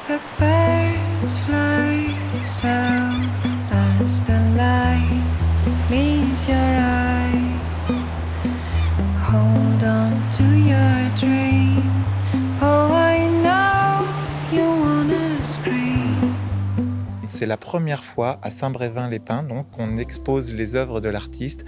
The birds fly south as the light leaves your eyes. Hold on to your dream. Oh, I know you wanna scream. C'est la première fois à Saint-Brévin-les-Pins donc qu'on expose les œuvres de l'artiste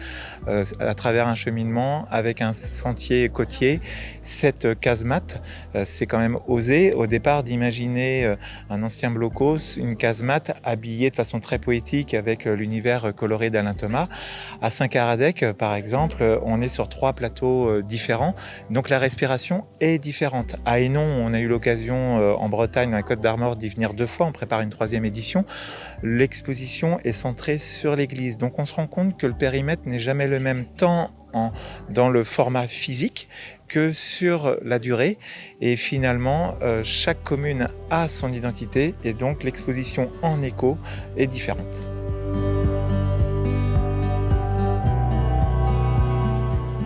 à travers un cheminement avec un sentier côtier. Cette casemate, c'est quand même osé au départ d'imaginer un ancien blocos, une casemate habillée de façon très poétique avec l'univers coloré d'Alain Thomas. À Saint-Caradec, par exemple, on est sur 3 plateaux différents, donc la respiration est différente. À Hénon, on a eu l'occasion en Bretagne, dans la Côte d'Armor, d'y venir 2 fois, on prépare une 3e édition. L'exposition est centrée sur l'église. Donc on se rend compte que le périmètre n'est jamais le même tant dans le format physique que sur la durée. Et finalement, chaque commune a son identité et donc l'exposition en écho est différente.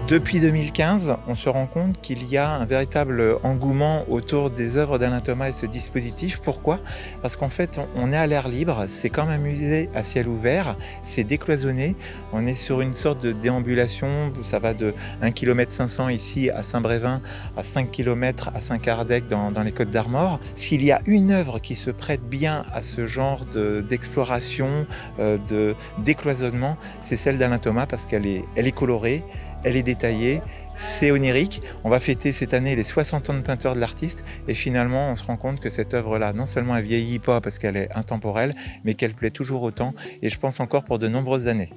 Depuis 2015, on se rend compte qu'il y a un véritable engouement autour des œuvres d'Alain Thomas et ce dispositif. Pourquoi ? Parce qu'en fait, on est à l'air libre, c'est comme un musée à ciel ouvert, c'est décloisonné, on est sur une sorte de déambulation, ça va de 1,5 km ici à Saint-Brévin, à 5 km à Saint-Caradec dans les Côtes d'Armor. S'il y a une œuvre qui se prête bien à ce genre d'exploration, de décloisonnement, c'est celle d'Alain Thomas parce qu'elle est colorée, elle est détaillée, c'est onirique. On va fêter cette année les 60 ans de peinture de l'artiste et finalement on se rend compte que cette œuvre-là, non seulement elle vieillit pas parce qu'elle est intemporelle, mais qu'elle plaît toujours autant et je pense encore pour de nombreuses années.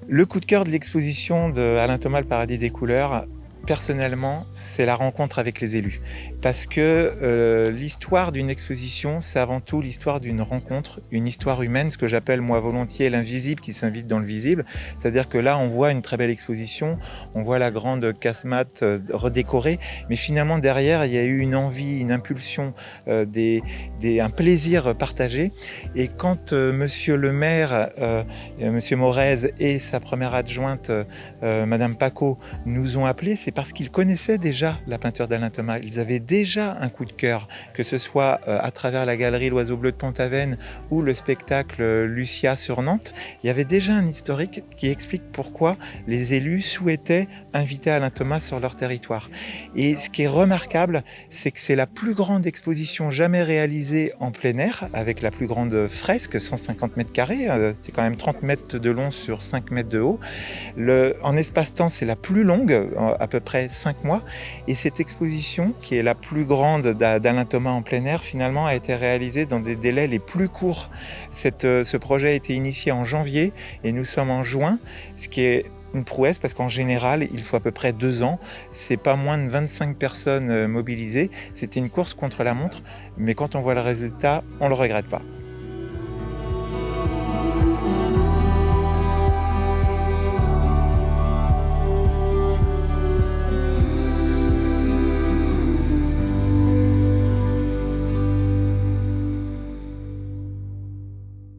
Le coup de cœur de l'exposition de Alain Thomas, le paradis des couleurs, personnellement, c'est la rencontre avec les élus. Parce que l'histoire d'une exposition, c'est avant tout l'histoire d'une rencontre, une histoire humaine, ce que j'appelle moi volontiers l'invisible qui s'invite dans le visible. C'est-à-dire que là, on voit une très belle exposition, on voit la grande casemate redécorée, mais finalement derrière, il y a eu une envie, une impulsion, un plaisir partagé. Et quand monsieur le maire, monsieur Morez et sa première adjointe, madame Paco, nous ont appelés, c'est parce qu'ils connaissaient déjà la peinture d'Alain Thomas. Ils avaient déjà un coup de cœur, que ce soit à travers la galerie L'Oiseau Bleu de Pont-Aven ou le spectacle Lucia sur Nantes. Il y avait déjà un historique qui explique pourquoi les élus souhaitaient inviter Alain Thomas sur leur territoire. Et ce qui est remarquable, c'est que c'est la plus grande exposition jamais réalisée en plein air, avec la plus grande fresque, 150 mètres carrés, c'est quand même 30 mètres de long sur 5 mètres de haut. En espace-temps, c'est la plus longue, à peu près 5 mois. Et cette exposition, qui est la plus grande d'Alain Thomas en plein air, finalement a été réalisée dans des délais les plus courts. Ce projet a été initié en janvier et nous sommes en juin, ce qui est une prouesse parce qu'en général, il faut à peu près 2 ans. C'est pas moins de 25 personnes mobilisées. C'était une course contre la montre, mais quand on voit le résultat, on le regrette pas.